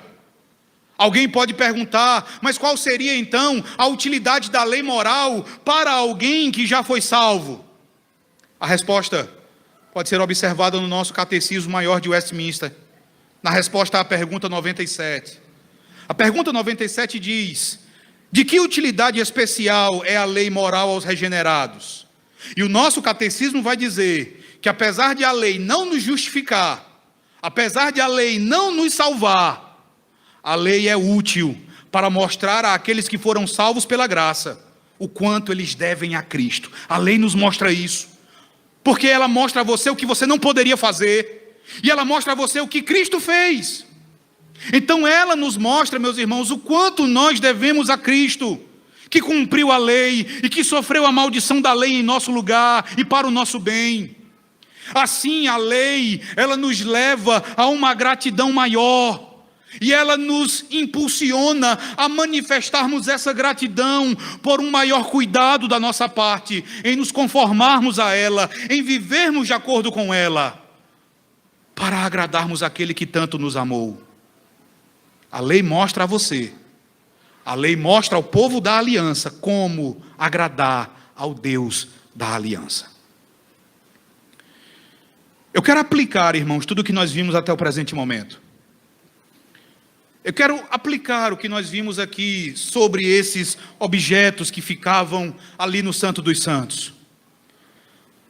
Alguém pode perguntar, mas qual seria então a utilidade da lei moral para alguém que já foi salvo? A resposta pode ser observada no nosso Catecismo Maior de Westminster, na resposta à pergunta 97. A pergunta 97 diz: de que utilidade especial é a lei moral aos regenerados? E o nosso catecismo vai dizer que apesar de a lei não nos justificar, apesar de a lei não nos salvar, a lei é útil para mostrar àqueles que foram salvos pela graça o quanto eles devem a Cristo. A lei nos mostra isso, porque ela mostra a você o que você não poderia fazer, e ela mostra a você o que Cristo fez. Então ela nos mostra, meus irmãos, o quanto nós devemos a Cristo, que cumpriu a lei e que sofreu a maldição da lei em nosso lugar e para o nosso bem. Assim a lei, ela nos leva a uma gratidão maior, e ela nos impulsiona a manifestarmos essa gratidão por um maior cuidado da nossa parte, em nos conformarmos a ela, em vivermos de acordo com ela, para agradarmos aquele que tanto nos amou. A lei mostra a você, a lei mostra ao povo da aliança como agradar ao Deus da aliança. Eu quero aplicar, irmãos, tudo o que nós vimos até o presente momento. Eu quero aplicar o que nós vimos aqui sobre esses objetos que ficavam ali no Santo dos Santos.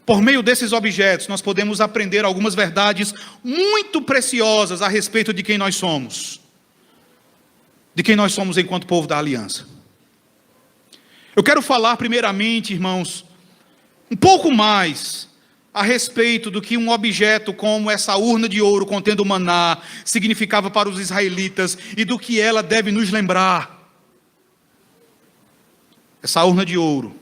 Por meio desses objetos, nós podemos aprender algumas verdades muito preciosas a respeito de quem nós somos. De quem nós somos enquanto povo da aliança. Eu quero falar primeiramente, irmãos, um pouco mais a respeito do que um objeto como essa urna de ouro contendo maná significava para os israelitas e do que ela deve nos lembrar. Essa urna de ouro,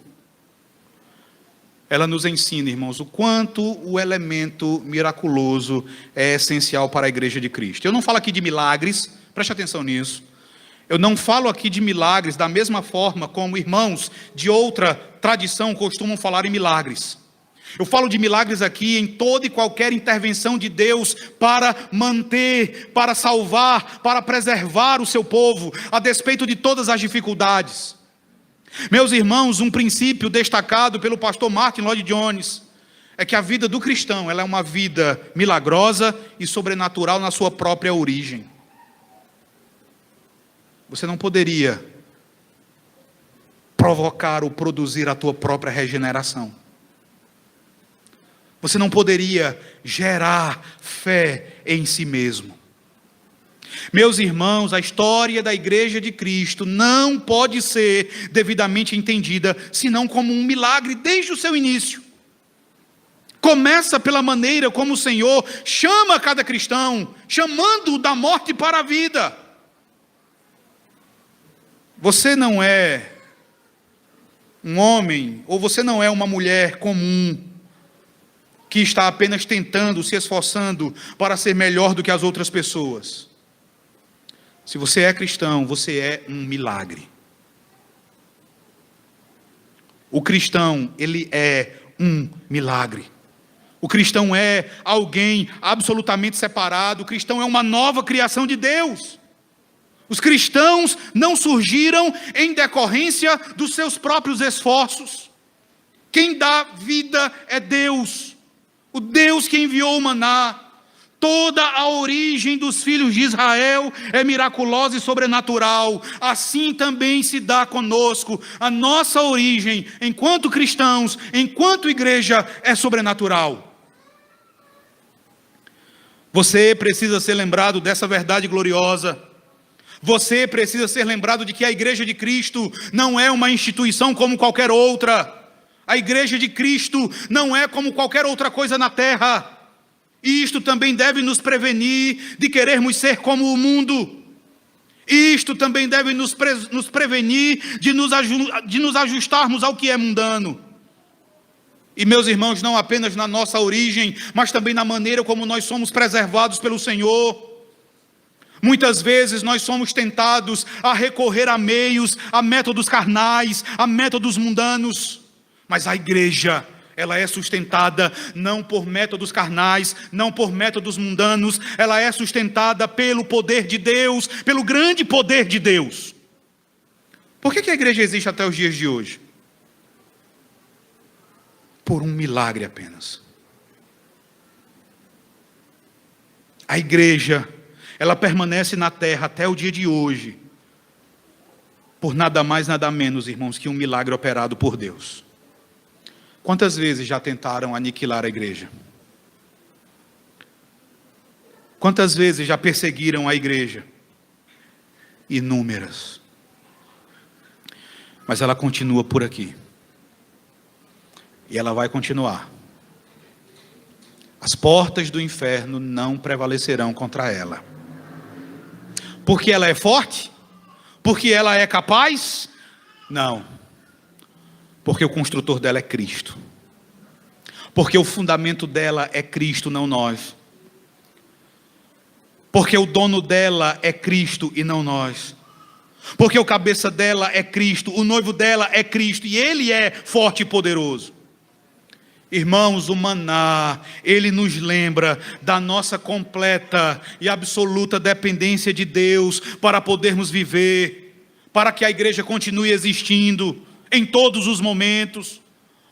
ela nos ensina, irmãos, o quanto o elemento miraculoso é essencial para a igreja de Cristo. Eu não falo aqui de milagres, preste atenção nisso. Eu não falo aqui de milagres da mesma forma como irmãos de outra tradição costumam falar em milagres. Eu falo de milagres aqui em toda e qualquer intervenção de Deus para manter, para salvar, para preservar o seu povo, a despeito de todas as dificuldades. Meus irmãos, um princípio destacado pelo pastor Martin Lloyd-Jones é que a vida do cristão, ela é uma vida milagrosa e sobrenatural na sua própria origem. Você não poderia provocar ou produzir a tua própria regeneração. Você não poderia gerar fé em si mesmo. Meus irmãos, a história da igreja de Cristo não pode ser devidamente entendida, senão como um milagre desde o seu início. Começa pela maneira como o Senhor chama cada cristão, chamando-o da morte para a vida. Você não é um homem, ou você não é uma mulher comum, que está apenas tentando, se esforçando para ser melhor do que as outras pessoas. Se você é cristão, você é um milagre. O cristão, ele é um milagre. O cristão é alguém absolutamente separado. O cristão é uma nova criação de Deus. Os cristãos não surgiram em decorrência dos seus próprios esforços. Quem dá vida é Deus. O Deus que enviou o maná. Toda a origem dos filhos de Israel é miraculosa e sobrenatural. Assim também se dá conosco. A nossa origem, enquanto cristãos, enquanto igreja, é sobrenatural. Você precisa ser lembrado dessa verdade gloriosa. Você precisa ser lembrado de que a igreja de Cristo não é uma instituição como qualquer outra. A igreja de Cristo não é como qualquer outra coisa na terra. E isto também deve nos prevenir de querermos ser como o mundo. Isto também deve nos prevenir de nos ajustarmos ao que é mundano. E meus irmãos, não apenas na nossa origem, mas também na maneira como nós somos preservados pelo Senhor. Muitas vezes nós somos tentados a recorrer a meios, a métodos carnais, a métodos mundanos. Mas a igreja, ela é sustentada não por métodos carnais, não por métodos mundanos, ela é sustentada pelo poder de Deus, pelo grande poder de Deus. Por que a igreja existe até os dias de hoje? Por um milagre apenas. A igreja, ela permanece na terra até o dia de hoje, por nada mais, nada menos, irmãos, que um milagre operado por Deus. Quantas vezes já tentaram aniquilar a igreja? Quantas vezes já perseguiram a igreja? Inúmeras. Mas ela continua por aqui. E ela vai continuar. As portas do inferno não prevalecerão contra ela. Porque ela é forte? Porque ela é capaz? Não. Porque o construtor dela é Cristo. Porque o fundamento dela é Cristo, não nós. Porque o dono dela é Cristo e não nós. Porque o cabeça dela é Cristo, o noivo dela é Cristo e Ele é forte e poderoso. Irmãos, o maná, ele nos lembra da nossa completa e absoluta dependência de Deus para podermos viver, para que a igreja continue existindo em todos os momentos.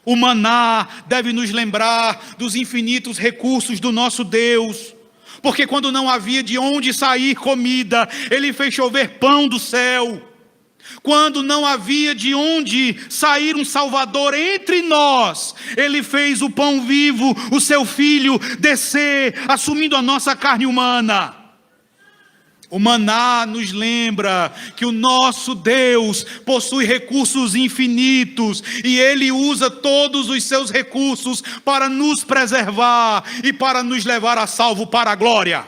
O maná deve nos lembrar dos infinitos recursos do nosso Deus. Porque quando não havia de onde sair comida, Ele fez chover pão do céu. Quando não havia de onde sair um Salvador entre nós, Ele fez o pão vivo, o seu Filho, descer, assumindo a nossa carne humana. O maná nos lembra que o nosso Deus possui recursos infinitos e Ele usa todos os seus recursos para nos preservar e para nos levar a salvo para a glória.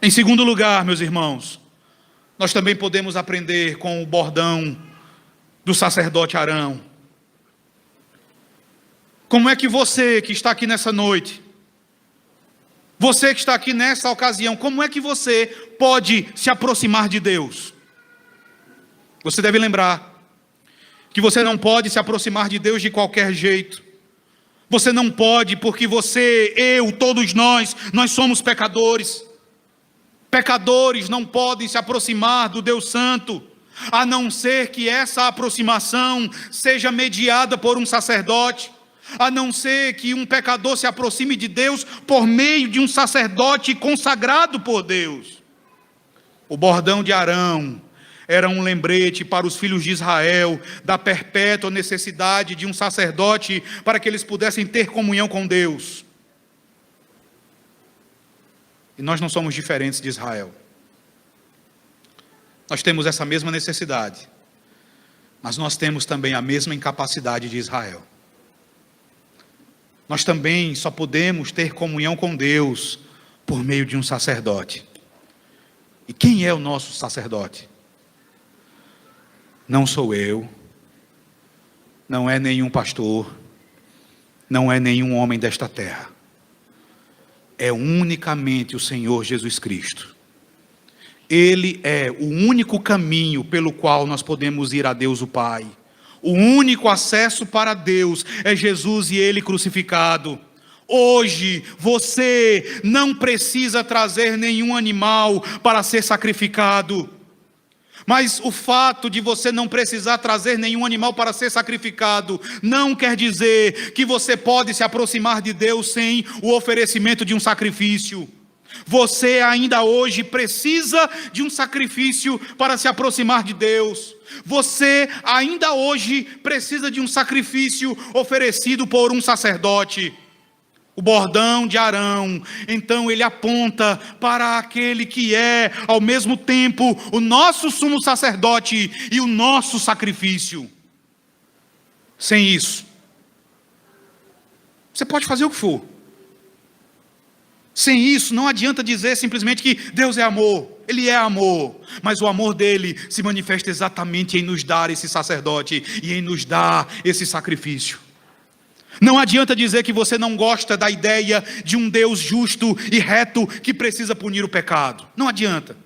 Em segundo lugar, meus irmãos, nós também podemos aprender com o bordão do sacerdote Arão. Como é que você que está aqui nessa noite, você que está aqui nessa ocasião, como é que você pode se aproximar de Deus? Você deve lembrar que você não pode se aproximar de Deus de qualquer jeito. Você não pode porque você, eu, todos nós somos pecadores. Pecadores não podem se aproximar do Deus Santo, a não ser que essa aproximação seja mediada por um sacerdote. A não ser que um pecador se aproxime de Deus por meio de um sacerdote consagrado por Deus. O bordão de Arão era um lembrete para os filhos de Israel da perpétua necessidade de um sacerdote para que eles pudessem ter comunhão com Deus. E nós não somos diferentes de Israel. Nós temos essa mesma necessidade, mas nós temos também a mesma incapacidade de Israel. Nós também só podemos ter comunhão com Deus por meio de um sacerdote. E quem é o nosso sacerdote? Não sou eu, não é nenhum pastor, não é nenhum homem desta terra. É unicamente o Senhor Jesus Cristo. Ele é o único caminho pelo qual nós podemos ir a Deus o Pai. O único acesso para Deus é Jesus e Ele crucificado. Hoje você não precisa trazer nenhum animal para ser sacrificado. Mas o fato de você não precisar trazer nenhum animal para ser sacrificado não quer dizer que você pode se aproximar de Deus sem o oferecimento de um sacrifício. Você ainda hoje precisa de um sacrifício para se aproximar de Deus. Você ainda hoje precisa de um sacrifício oferecido por um sacerdote. O bordão de Arão, então ele aponta para aquele que é, ao mesmo tempo, o nosso sumo sacerdote e o nosso sacrifício. Sem isso, você pode fazer o que for. Sem isso, não adianta dizer simplesmente que Deus é amor. Ele é amor, mas o amor dele se manifesta exatamente em nos dar esse sacerdote e em nos dar esse sacrifício. Não adianta dizer que você não gosta da ideia de um Deus justo e reto que precisa punir o pecado. Não adianta.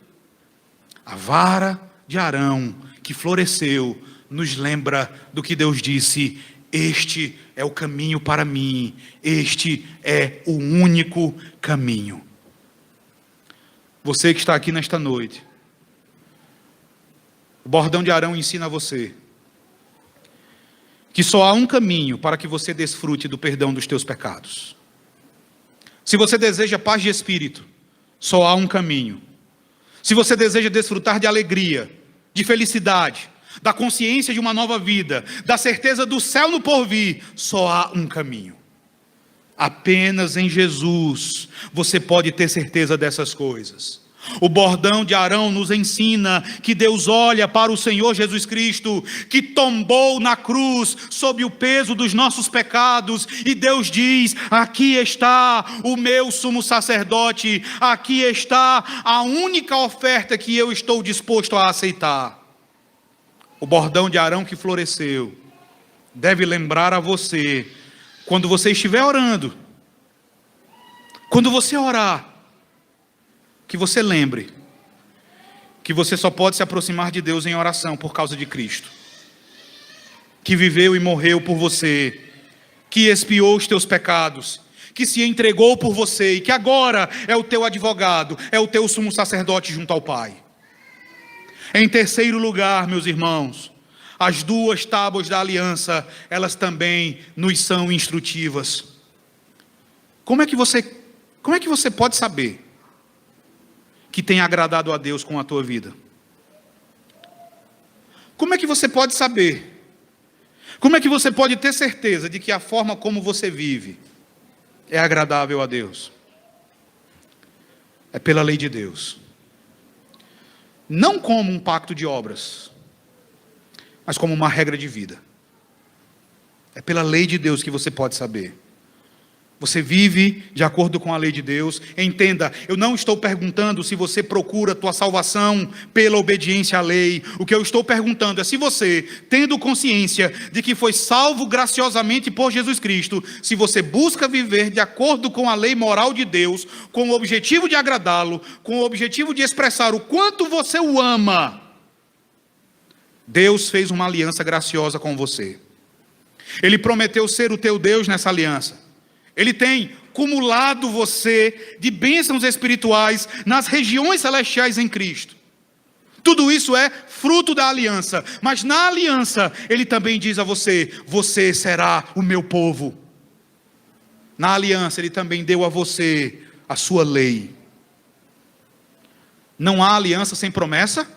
A vara de Arão que floresceu nos lembra do que Deus disse: este é o caminho para mim, este é o único caminho. Você que está aqui nesta noite, o bordão de Arão ensina a você que só há um caminho para que você desfrute do perdão dos teus pecados. Se você deseja paz de espírito, só há um caminho. Se você deseja desfrutar de alegria, de felicidade, da consciência de uma nova vida, da certeza do céu no porvir, só há um caminho. Apenas em Jesus você pode ter certeza dessas coisas. O bordão de Arão nos ensina que Deus olha para o Senhor Jesus Cristo, que tombou na cruz sob o peso dos nossos pecados, e Deus diz: aqui está o meu sumo sacerdote, aqui está a única oferta que eu estou disposto a aceitar. O bordão de Arão que floresceu deve lembrar a você, quando você estiver orando, quando você orar, que você lembre que você só pode se aproximar de Deus em oração por causa de Cristo, que viveu e morreu por você, que expiou os teus pecados, que se entregou por você e que agora é o teu advogado, é o teu sumo sacerdote junto ao Pai. Em terceiro lugar, meus irmãos, as duas tábuas da aliança, elas também nos são instrutivas. Como é que você pode saber que tem agradado a Deus com a tua vida? Como é que você pode saber? Como é que você pode ter certeza de que a forma como você vive é agradável a Deus? É pela lei de Deus. Não como um pacto de obras, mas como uma regra de vida. É pela lei de Deus que você pode saber. Você vive de acordo com a lei de Deus. Entenda, eu não estou perguntando se você procura a tua salvação pela obediência à lei. O que eu estou perguntando é se você, tendo consciência de que foi salvo graciosamente por Jesus Cristo, se você busca viver de acordo com a lei moral de Deus, com o objetivo de agradá-lo, com o objetivo de expressar o quanto você o ama. Deus fez uma aliança graciosa com você. Ele prometeu ser o teu Deus nessa aliança. Ele tem cumulado você de bênçãos espirituais nas regiões celestiais em Cristo. Tudo isso é fruto da aliança. Mas na aliança, Ele também diz a você: você será o meu povo. Na aliança, Ele também deu a você a sua lei. Não há aliança sem promessa,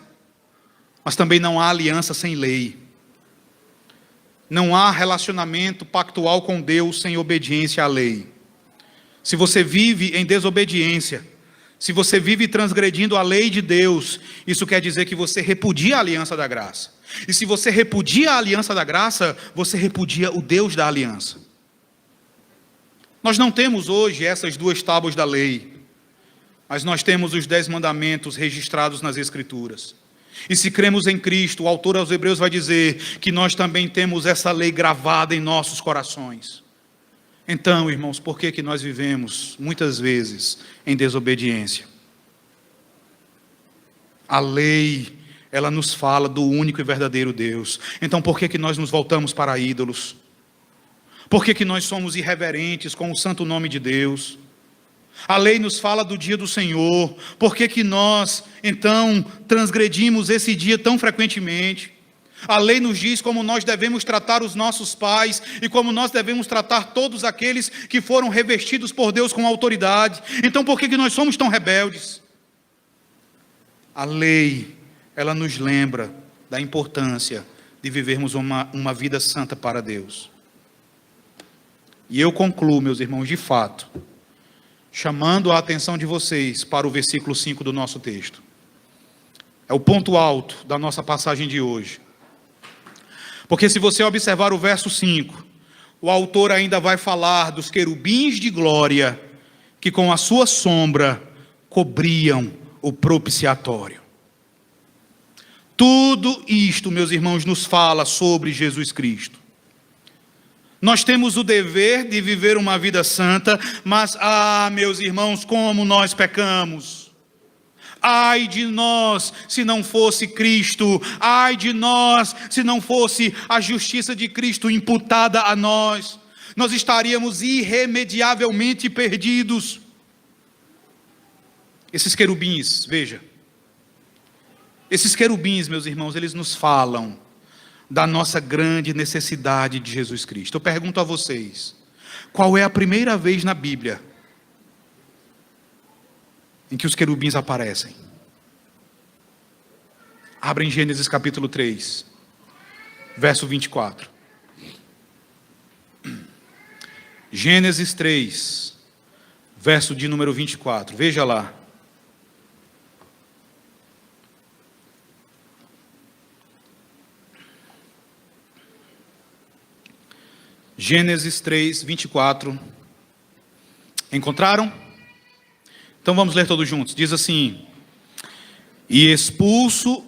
mas também não há aliança sem lei. Não há relacionamento pactual com Deus sem obediência à lei. Se você vive em desobediência, se você vive transgredindo a lei de Deus, isso quer dizer que você repudia a aliança da graça. E se você repudia a aliança da graça, você repudia o Deus da aliança. Nós não temos hoje essas duas tábuas da lei, mas nós temos os 10 mandamentos registrados nas Escrituras. E se cremos em Cristo, o autor aos Hebreus vai dizer que nós também temos essa lei gravada em nossos corações. Então, irmãos, por que nós vivemos muitas vezes em desobediência? A lei, ela nos fala do único e verdadeiro Deus. Então por que nós nos voltamos para ídolos? Por que nós somos irreverentes com o santo nome de Deus? A lei nos fala do dia do Senhor. Por que nós, então, transgredimos esse dia tão frequentemente? A lei nos diz como nós devemos tratar os nossos pais e como nós devemos tratar todos aqueles que foram revestidos por Deus com autoridade. Então, por que nós somos tão rebeldes? A lei, ela nos lembra da importância de vivermos uma vida santa para Deus. E eu concluo, meus irmãos, de fato, chamando a atenção de vocês para o versículo 5 do nosso texto. É o ponto alto da nossa passagem de hoje. Porque se você observar o verso 5, o autor ainda vai falar dos querubins de glória que com a sua sombra cobriam o propiciatório. Tudo isto, meus irmãos, nos fala sobre Jesus Cristo. Nós temos o dever de viver uma vida santa, mas, meus irmãos, como nós pecamos. Ai de nós, se não fosse Cristo. Ai de nós, se não fosse a justiça de Cristo imputada a nós. Nós estaríamos irremediavelmente perdidos. Esses querubins, veja. Esses querubins, meus irmãos, eles nos falam da nossa grande necessidade de Jesus Cristo. Eu pergunto a vocês, qual é a primeira vez na Bíblia em que os querubins aparecem? Abra em Gênesis capítulo 3, verso 24. Gênesis 3, verso de número 24, veja lá. Gênesis 3, 24. Encontraram? Então vamos ler todos juntos. Diz assim: e expulso,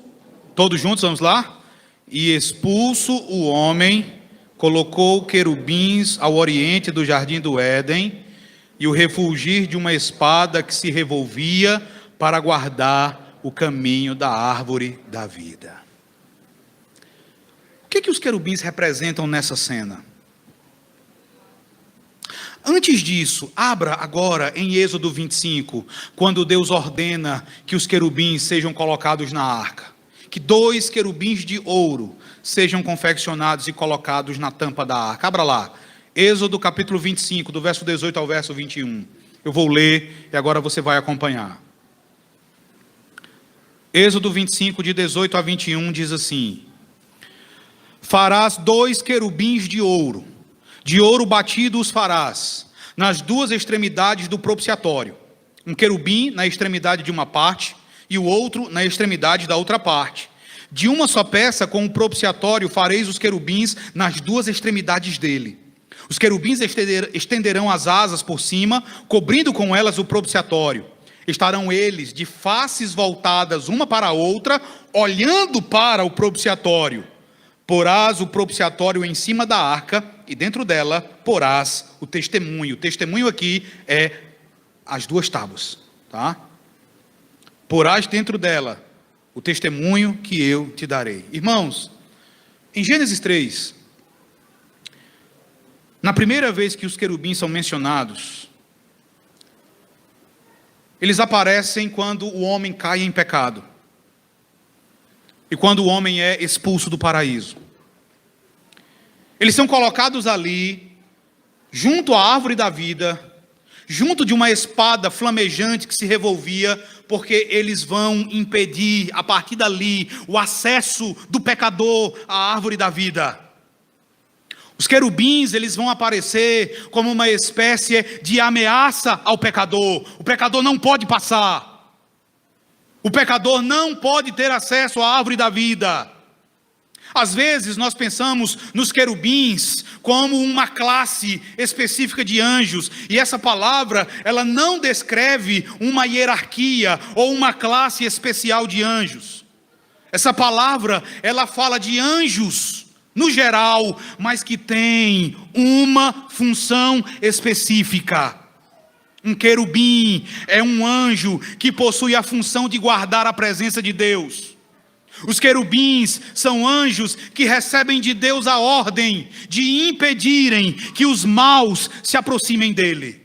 todos juntos, vamos lá? E expulso o homem, colocou querubins ao oriente do jardim do Éden, e o refulgir de uma espada que se revolvia para guardar o caminho da árvore da vida. O que os querubins representam nessa cena? Antes disso, abra agora em Êxodo 25, quando Deus ordena que os querubins sejam colocados na arca. Que 2 querubins de ouro sejam confeccionados e colocados na tampa da arca. Abra lá, Êxodo capítulo 25, do verso 18 ao verso 21. Eu vou ler e agora você vai acompanhar. Êxodo 25, de 18 a 21, diz assim: farás 2 querubins de ouro batido os farás, nas 2 extremidades do propiciatório. Um querubim na extremidade de uma parte, e o outro na extremidade da outra parte. De uma só peça com o propiciatório fareis os querubins nas 2 extremidades dele. Os querubins estenderão as asas por cima, cobrindo com elas o propiciatório. Estarão eles de faces voltadas uma para a outra, olhando para o propiciatório. Porás o propiciatório em cima da arca, e dentro dela porás o testemunho. O testemunho aqui é as 2 tábuas, tá? Porás dentro dela o testemunho que eu te darei. Irmãos, em Gênesis 3, na primeira vez que os querubins são mencionados, eles aparecem quando o homem cai em pecado. E quando o homem é expulso do paraíso. Eles são colocados ali, junto à árvore da vida, junto de uma espada flamejante que se revolvia, porque eles vão impedir, a partir dali, o acesso do pecador à árvore da vida. Os querubins, eles vão aparecer como uma espécie de ameaça ao pecador. O pecador não pode passar. O pecador não pode ter acesso à árvore da vida. Às vezes nós pensamos nos querubins como uma classe específica de anjos, e essa palavra, ela não descreve uma hierarquia ou uma classe especial de anjos. Essa palavra, ela fala de anjos no geral, mas que tem uma função específica. Um querubim é um anjo que possui a função de guardar a presença de Deus. Os querubins são anjos que recebem de Deus a ordem de impedirem que os maus se aproximem dele.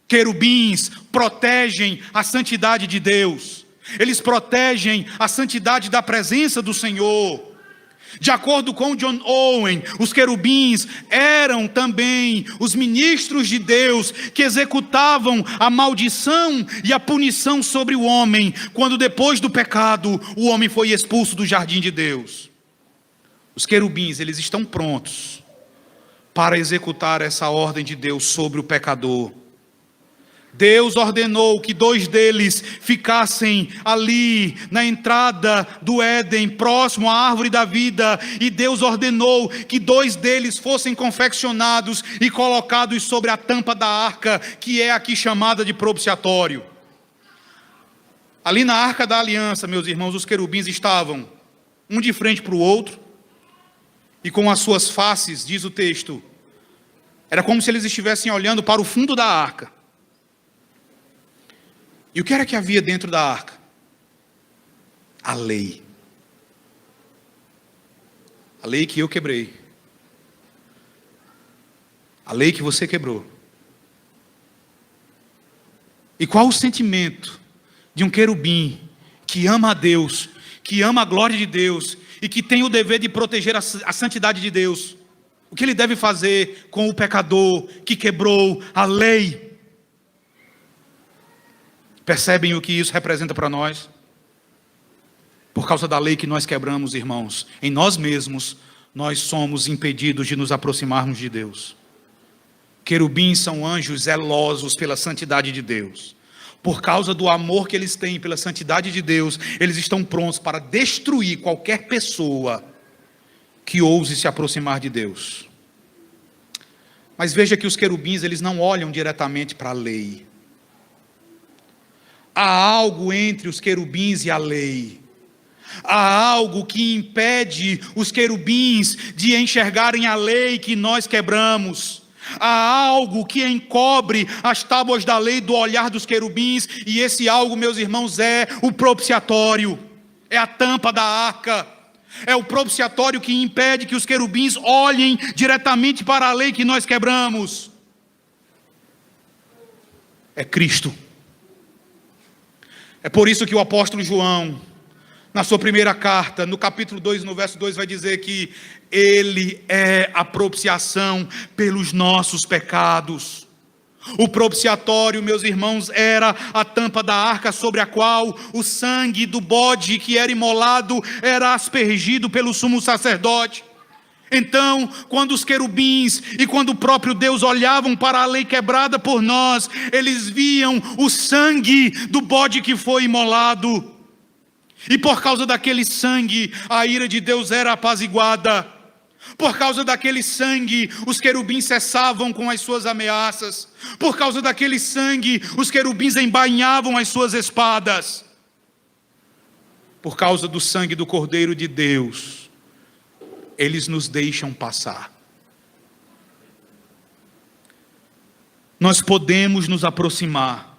Querubins protegem a santidade de Deus. Eles protegem a santidade da presença do Senhor. De acordo com John Owen, os querubins eram também os ministros de Deus que executavam a maldição e a punição sobre o homem, quando depois do pecado o homem foi expulso do jardim de Deus. Os querubins, eles estão prontos para executar essa ordem de Deus sobre o pecador. Deus ordenou que 2 deles ficassem ali na entrada do Éden, próximo à árvore da vida, e Deus ordenou que 2 deles fossem confeccionados e colocados sobre a tampa da arca, que é aqui chamada de propiciatório. Ali na arca da aliança, meus irmãos, os querubins estavam um de frente para o outro, e com as suas faces, diz o texto, era como se eles estivessem olhando para o fundo da arca. E o que era que havia dentro da arca? A lei. A lei que eu quebrei. A lei que você quebrou. E qual o sentimento de um querubim que ama a Deus, que ama a glória de Deus e que tem o dever de proteger a santidade de Deus? O que ele deve fazer com o pecador que quebrou a lei? Percebem o que isso representa para nós? Por causa da lei que nós quebramos, irmãos, em nós mesmos, nós somos impedidos de nos aproximarmos de Deus. Querubins são anjos zelosos pela santidade de Deus. Por causa do amor que eles têm pela santidade de Deus, eles estão prontos para destruir qualquer pessoa que ouse se aproximar de Deus. Mas veja que os querubins, eles não olham diretamente para a lei. Há algo entre os querubins e a lei. Há algo que impede os querubins de enxergarem a lei que nós quebramos. Há algo que encobre as tábuas da lei do olhar dos querubins, e esse algo, meus irmãos, é o propiciatório, é a tampa da arca, é o propiciatório que impede que os querubins olhem diretamente para a lei que nós quebramos. É Cristo. É por isso que o apóstolo João, Na sua primeira carta, no capítulo 2, no verso 2, vai dizer que Ele é a propiciação pelos nossos pecados. O propiciatório, meus irmãos, era a tampa da arca sobre a qual o sangue do bode que era imolado era aspergido pelo sumo sacerdote. Então, quando os querubins e quando o próprio Deus olhavam para a lei quebrada por nós, eles viam o sangue do bode que foi imolado. E por causa daquele sangue, a ira de Deus era apaziguada. Por causa daquele sangue, os querubins cessavam com as suas ameaças. Por causa daquele sangue, os querubins embainhavam as suas espadas. Por causa do sangue do Cordeiro de Deus, eles nos deixam passar. Nós podemos nos aproximar.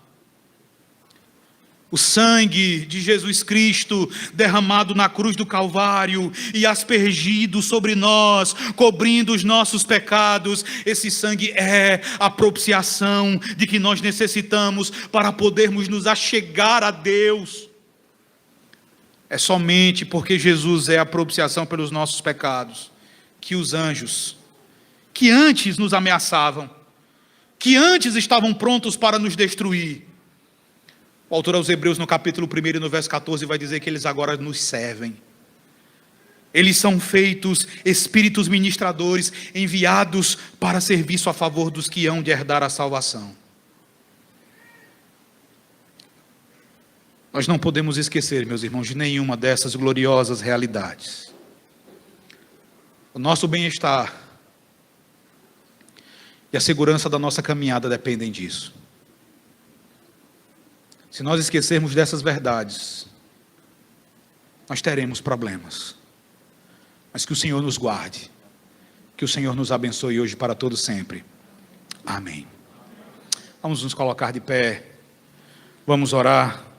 O sangue de Jesus Cristo derramado na cruz do Calvário e aspergido sobre nós, cobrindo os nossos pecados, esse sangue é a propiciação de que nós necessitamos para podermos nos achegar a Deus. É somente porque Jesus é a propiciação pelos nossos pecados que os anjos, que antes nos ameaçavam, que antes estavam prontos para nos destruir, o autor aos Hebreus, no capítulo 1 e no verso 14, vai dizer que eles agora nos servem. Eles são feitos espíritos ministradores, enviados para serviço a favor dos que hão de herdar a salvação. Nós não podemos esquecer, meus irmãos, de nenhuma dessas gloriosas realidades. O nosso bem-estar e a segurança da nossa caminhada dependem disso. Se nós esquecermos dessas verdades, nós teremos problemas. Mas que o Senhor nos guarde, que o Senhor nos abençoe hoje para todo sempre. Amém. Vamos nos colocar de pé, vamos orar.